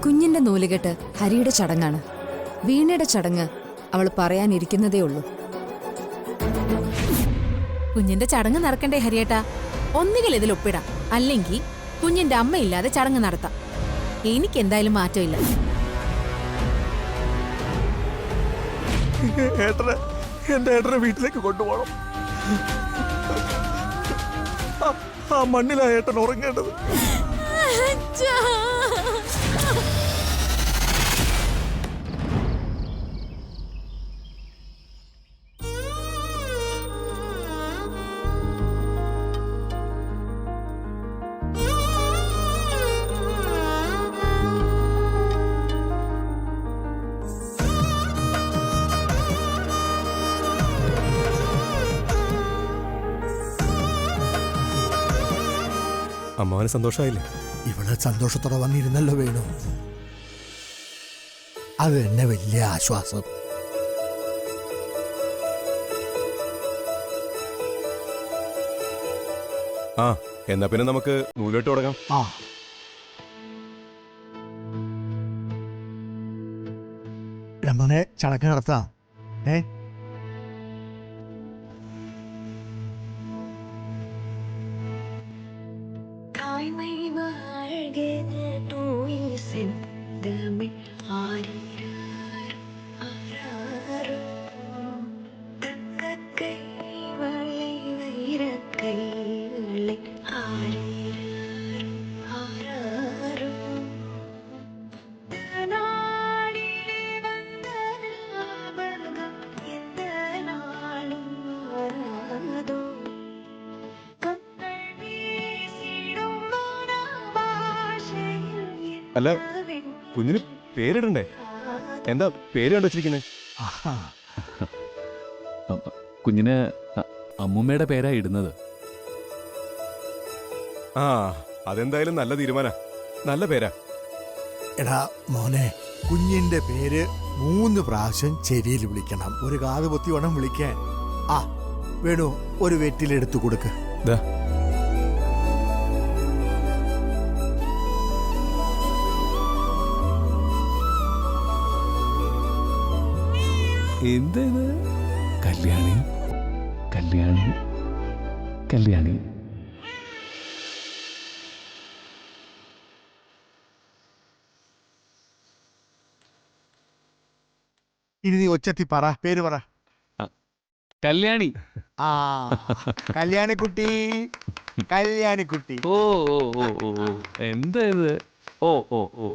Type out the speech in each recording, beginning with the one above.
കുഞ്ഞിന്റെ നൂലുകെട്ട് ഹരിയുടെ ചടങ്ങാണ്. വീണയുടെ ചടങ്ങ് അവൾ പറയാനിരിക്കുന്നതേ ഉള്ളൂ. കുഞ്ഞിന്റെ ചടങ്ങ് നടക്കണ്ടേ ഹരിയേട്ടാ? ഒന്നുകിൽ ഇതിൽ ഒപ്പിടാം, അല്ലെങ്കിൽ കുഞ്ഞിന്റെ അമ്മയില്ലാതെ ചടങ്ങ് നടത്താം. എനിക്കെന്തായാലും മാറ്റമില്ല. എന്റെ ഏട്ടനെ വീട്ടിലേക്ക് കൊണ്ടുപോകണം. ആ മണ്ണിലാ ഏട്ടൻ ഉറങ്ങേണ്ടത്. അമ്മാവന് സന്തോഷമായില്ലേ? ഇവിടെ സന്തോഷത്തോടെ വന്നിരുന്നല്ലോ വേണു. അത് തന്നെ വലിയ ആശ്വാസം. ആ എന്നാ പിന്നെ നമുക്ക് നൂലോട്ട് തുടങ്ങാം. ആ രമനെ ചടങ്ങ് നടത്താം. അല്ല, കുഞ്ഞിന് പേരിടണ്ടേ? എന്താ പേര് കണ്ടുവച്ചിരിക്കുന്നത്? കുഞ്ഞിന് അമ്മൂമ്മയുടെ പേരാ ഇടുന്നത്. ആ അതെന്തായാലും നല്ല തീരുമാനാ, നല്ല പേരാ. എടാ മോനെ, കുഞ്ഞിന്റെ പേര് 3 പ്രാവശ്യം ചെവിയിൽ വിളിക്കണം. ഒരു കാത് പൊത്തി വേണം വിളിക്കാൻ. ആ വേണു, ഒരു വെറ്റിലെടുത്തു കൊടുക്ക്. എന്താ ഇത്? കല്യാണി കല്യാണി കല്യാണി. ഇനി നീ ഒച്ചത്തി പറ, പേര് പറ. കല്യാണി. ആ കല്യാണിക്കുട്ടി, കല്യാണിക്കുട്ടി. ഓ ഓ ഓ ഓ എന്താ ഇത്? ഓ ഓ ഓ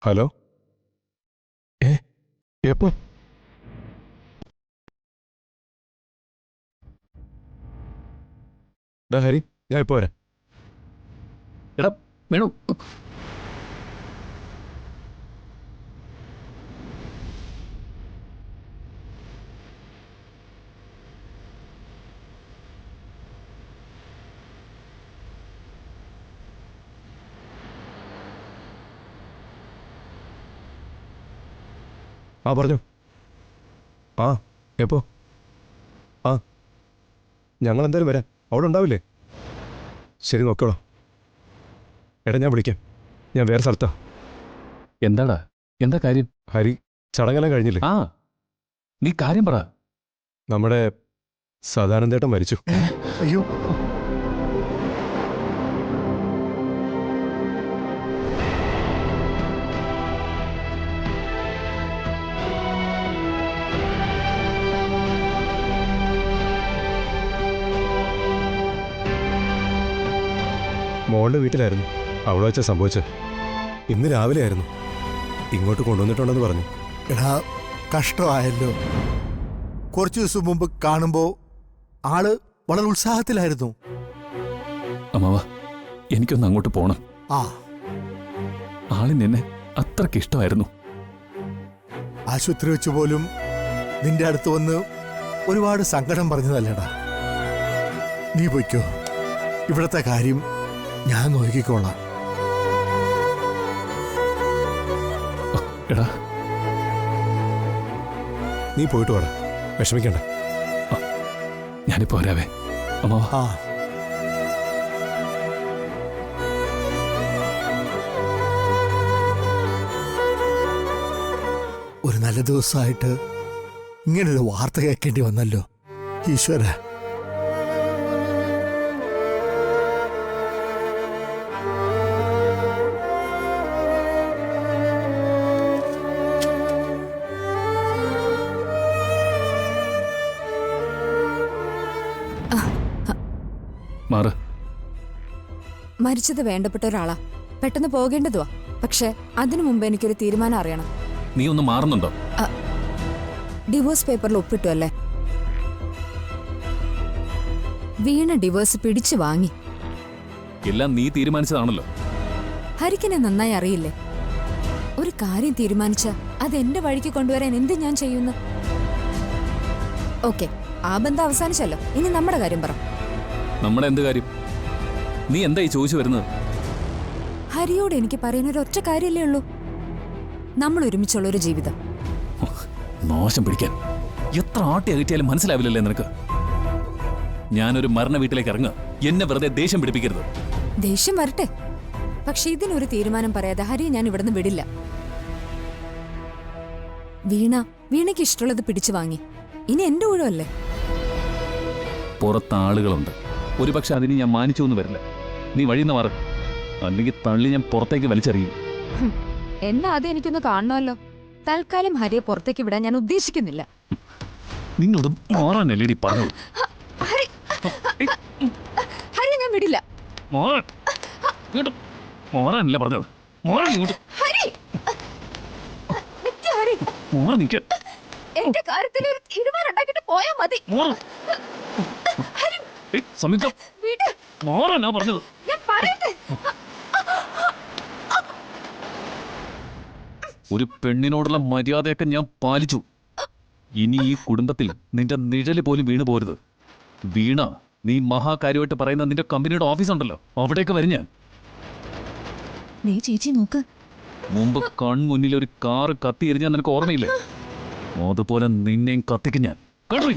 ഹലോ, എപ്പോ? ഹരി, ഞാൻ ഇപ്പോ വരാം. എടാ വേണു, ആ പറഞ്ഞു. ആ എപ്പോ? ആ ഞങ്ങൾ എന്തായാലും വരാം. അവിടെ ഉണ്ടാവില്ലേ? ശരി, നോക്കോളാം. എടാ ഞാൻ വിളിക്കാം. ഞാൻ വേറെ സ്ഥലത്താ. എന്താടാ, എന്താ കാര്യം? ഹരി, ചടങ്ങെല്ലാം കഴിഞ്ഞില്ലേ? ആ, നീ കാര്യം പറ. നമ്മുടെ സദാനന്ദേട്ടൻ മരിച്ചു. അയ്യോ, മോളുടെ വീട്ടിലായിരുന്നു അവിടെ വെച്ചാ സംഭവിച്ചത്. ഇന്ന് രാവിലെ ആയിരുന്നു. ഇങ്ങോട്ട് കൊണ്ടുവന്നിട്ടുണ്ടെന്ന് പറഞ്ഞു. എടാ കഷ്ടമായല്ലോ. കുറച്ചു ദിവസം മുമ്പ് കാണുമ്പോ ആള് വളരെ ഉത്സാഹത്തിലായിരുന്നു. അമ്മാവ, എനിക്കൊന്ന് അങ്ങോട്ട് പോണം. ആ, ആളിന് എന്നെ അത്രയ്ക്ക് ഇഷ്ടമായിരുന്നു. ആശുപത്രി വെച്ച് പോലും നിന്റെ അടുത്ത് വന്ന് ഒരുപാട് സങ്കടം പറഞ്ഞതല്ലേടാ. നീ പൊയ്ക്കോ, ഇവിടത്തെ കാര്യം ഞാൻ നോക്കിക്കോളാം. എടാ, നീ പോയിട്ട് വാടാ, വിഷമിക്കണ്ട. ഞാനിപ്പോ വരാവേ അമ്മാവ. ആ, ഒരു നല്ല ദിവസമായിട്ട് ഇങ്ങനൊരു വാർത്ത കേൾക്കേണ്ടി വന്നല്ലോ. ഈശ്വര, മാറ്. മരിച്ചത് വേണ്ടപ്പെട്ട ഒരാളാ. പെട്ടെന്ന് പോകേണ്ടതുവാ. പക്ഷെ അതിനു മുമ്പ് എനിക്കൊരു തീരുമാനം അറിയണം. നീ ഒന്ന് മാറുന്നുണ്ടോ? ഡിവോഴ്സ് പേപ്പറിൽ ഒപ്പിട്ടു അല്ലേ? വീണ ഡിവോഴ്സ് പിടിച്ചു വാങ്ങി. എല്ലാം നീ തീരുമാനിച്ചതാണല്ലോ. ഹരിക്കിനെ നന്നായി അറിയില്ലേ? ഒരു കാര്യം തീരുമാനിച്ച അത് എന്റെ വഴിക്ക് കൊണ്ടുവരാൻ എന്ത് ഞാൻ ചെയ്യുന്നു? ഓക്കെ, ആ ബന്ധം അവസാനിച്ചല്ലോ. ഇനി നമ്മുടെ കാര്യം പറ. നമ്മുടെ എന്ത് കാര്യം? നീ എന്തായി ചോദിച്ചു വരുന്നത്? ഹരിയോട് എനിക്ക് പറയാൻ ഒരു ഒറ്റ കാര്യമല്ലേ ഉള്ളൂ. നമ്മൾ ഒരുമിച്ചുള്ളൊരു ജീവിതം. നാശം പിടിക്കാൻ എത്ര ആട്ടി അകറ്റിയാലും മനസ്സിലാവില്ലല്ലേ നിനക്ക്? ഞാനൊരു മരണ വീട്ടിലേക്ക് ഇറങ്ങുക. എന്നെ വെറുതെ ദേഷ്യം പിടിപ്പിക്കരുത്. ദേഷ്യം വരട്ടെ, പക്ഷെ ഇതിനൊരു തീരുമാനം പറയാതെ ഹരിയെ ഞാൻ ഇവിടുന്ന് വിടില്ല. വീണയ്ക്ക് ഇഷ്ടമുള്ളത് പിടിച്ചു വാങ്ങി. ഇനി എന്റെ ഊഴമല്ലേ? പുറത്ത് ആളുകളുണ്ട്. ഒരുപക്ഷെ അതിന് ഞാൻ മാനിച്ചു എന്ന് വരില്ല. നീ വഴിന്ന് മാറ്, അല്ലെങ്കിൽ തള്ളി ഞാൻ പുറത്തേക്ക് വലിച്ചെറിയും. എന്നാ അത് എനിക്കൊന്ന് കാണണമല്ലോ. തൽക്കാലം ഹരിയെ പുറത്തേക്ക് വിടാൻ ഞാൻ ഉദ്ദേശിക്കുന്നില്ല. നിങ്ങളോട് മാറാനല്ലേടി പറഞ്ഞത്? ഹരിയെ ഞാൻ വിടില്ല. മാറാനല്ല പറഞ്ഞത്. എന്റെ കാര്യത്തിൽ ഒരു തീരുമാനം ഉണ്ടാക്കിട്ട് പോയാ മതി. മാറാനാ പറഞ്ഞത്. ഞാൻ പറയട്ടെ. ഒരു പെണ്ണിനോടുള്ള മര്യാദയൊക്കെ ഞാൻ പാലിച്ചു. ഇനി ഈ കുടുംബത്തിൽ നിന്റെ നിഴല് പോലും വീണു പോരുത്. വീണ, നീ മഹാകാര്യമായിട്ട് പറയുന്ന നിന്റെ കമ്പനിയുടെ ഓഫീസ് ഉണ്ടല്ലോ, അവിടേക്ക് വരും ഞാൻ. നീ ചേച്ചി നോക്ക്. മുമ്പ് കൺമുന്നിൽ ഒരു കാറ് കത്തി എരിഞ്ഞാൽ നിനക്ക് ഓർമ്മയില്ലേ? അതുപോലെ നിന്നെയും കത്തിക്കും ഞാൻ. കേട്ടോ?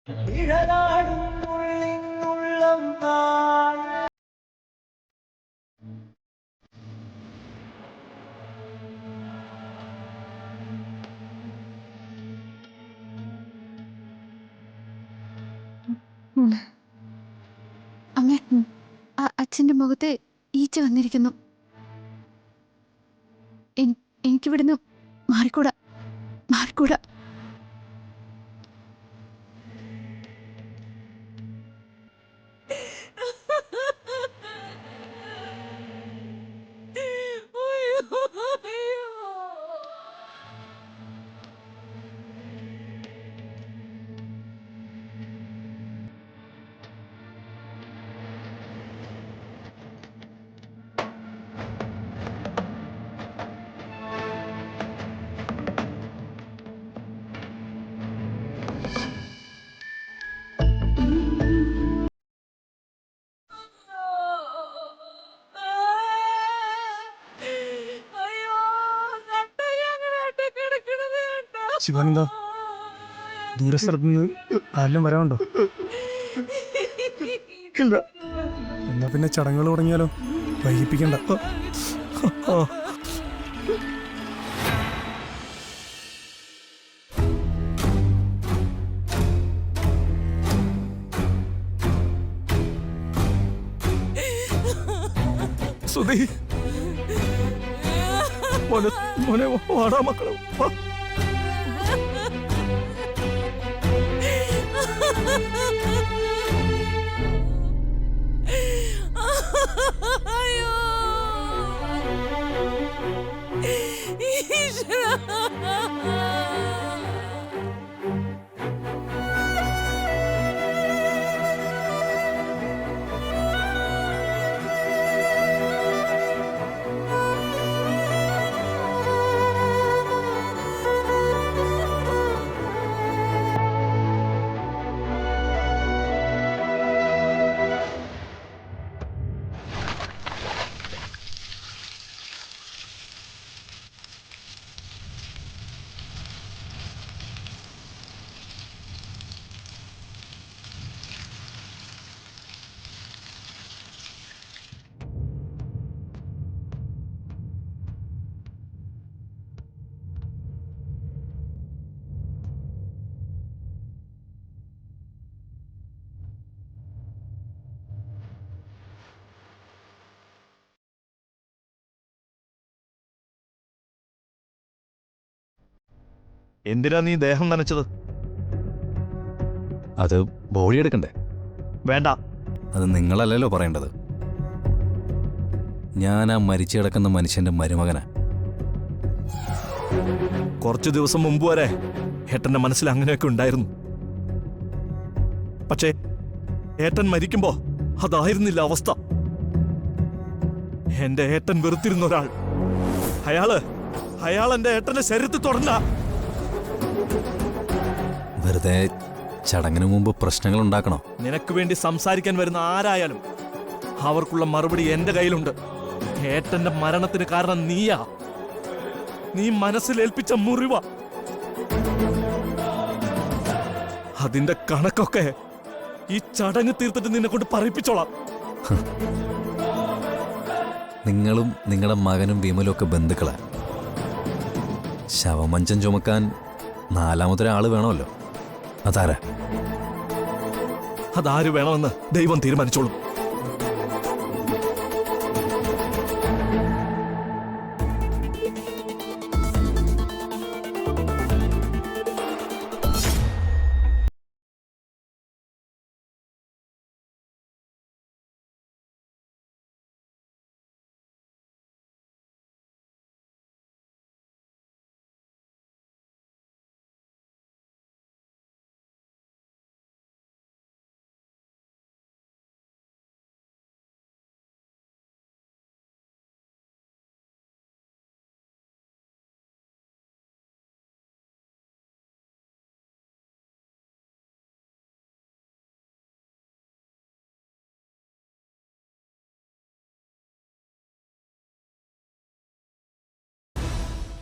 അമ്മേ, അച്ഛന്റെ മുഖത്ത് ഈച്ച വന്നിരിക്കുന്നു. എനിക്കിവിടുന്ന് മാറിക്കൂടാ, മാറിക്കൂടാ. ശിവാനന്ദ, ദൂരസ്ഥലത്ത് നിന്ന് ആരെല്ലാം വരാനുണ്ടോ? ഇല്ല. എന്നാ പിന്നെ ചടങ്ങുകൾ തുടങ്ങിയാലോ? വൈകിപ്പിക്കണ്ട. സുധി, മോനെ മോനെ വാടാ മക്കളെ, വാ. എന്തിനാ നീ ദേഹം നനച്ചത്? അത് ബോഡി എടുക്കണ്ടേ? വേണ്ട. അത് നിങ്ങളല്ലല്ലോ പറയേണ്ടത്. ഞാൻ ആ മരിച്ചു കിടക്കുന്ന മനുഷ്യന്റെ മരുമകനാ. കുറച്ചു ദിവസം മുമ്പ് വരെ ഏട്ടന്റെ മനസ്സിൽ അങ്ങനെയൊക്കെ ഉണ്ടായിരുന്നു. പക്ഷേ ഏട്ടൻ മരിക്കുമ്പോ അതായിരുന്നില്ല അവസ്ഥ. എന്റെ ഏട്ടൻ വെറുത്തിരുന്ന ഒരാൾ, അയാൾ എന്റെ ഏട്ടന്റെ ശരീരത്തിൽ തുടർന്ന. വെറുതെ ചടങ്ങിന് മുമ്പ് പ്രശ്നങ്ങൾ ഉണ്ടാക്കണോ? നിനക്ക് വേണ്ടി സംസാരിക്കാൻ വരുന്ന ആരായാലും അവർക്കുള്ള മറുപടി എന്റെ കയ്യിലുണ്ട്. ഏട്ടന്റെ മരണത്തിന് കാരണം നീയാ. നീ മനസ്സിലേൽപ്പിച്ച മുറിവ. അതിന്റെ കണക്കൊക്കെ ഈ ചടങ്ങ് തീർത്തിട്ട് നിന്നെ കൊണ്ട് പറയിപ്പിച്ചോളാം. നിങ്ങളും നിങ്ങളുടെ മകനും വിമലും ഒക്കെ ബന്ധുക്കളാ. ശവമഞ്ചം ചുമക്കാൻ നാലാമതൊരാള് വേണമല്ലോ. അതാരാ? അതാര് വേണമെന്ന് ദൈവം തീരുമാനിച്ചോളും.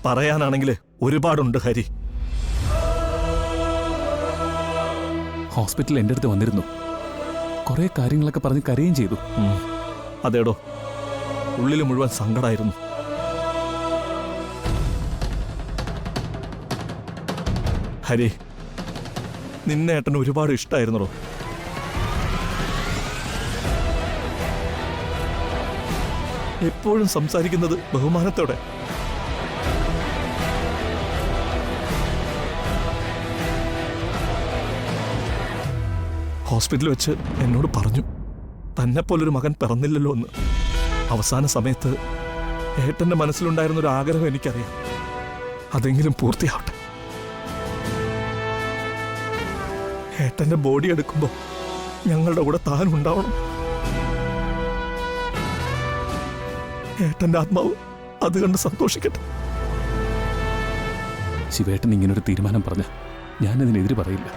പറയാനാണെങ്കിൽ ഒരുപാടുണ്ട് ഹരി. ഹോസ്പിറ്റലിൽ എൻ്റെ അടുത്ത് വന്നിരുന്നു. കുറേ കാര്യങ്ങളൊക്കെ പറഞ്ഞ് കരയുകയും ചെയ്തു. അതേടോ, ഉള്ളിൽ മുഴുവൻ സങ്കടമായിരുന്നു. ഹരി, നിന്നെ ഏട്ടന് ഒരുപാട് ഇഷ്ടമായിരുന്നോ? എപ്പോഴും സംസാരിക്കുന്നത് ബഹുമാനത്തോടെ. ഹോസ്പിറ്റലിൽ വെച്ച് എന്നോട് പറഞ്ഞു, തന്നെപ്പോലൊരു മകൻ പിറന്നില്ലല്ലോ എന്ന്. അവസാന സമയത്ത് ഏട്ടൻ്റെ മനസ്സിലുണ്ടായിരുന്ന ഒരു ആഗ്രഹം എനിക്കറിയാം. അതെങ്കിലും പൂർത്തിയാവട്ടെ. ഏട്ടൻ്റെ ബോഡി എടുക്കുമ്പോൾ ഞങ്ങളുടെ കൂടെ താൻ ഉണ്ടാവണം. ഏട്ടൻ്റെ ആത്മാവ് അത് കണ്ട് സന്തോഷിക്കട്ടെ. ശിവേട്ടൻ ഇങ്ങനൊരു തീരുമാനം പറഞ്ഞ ഞാനതിനെതിരെ പറയില്ല.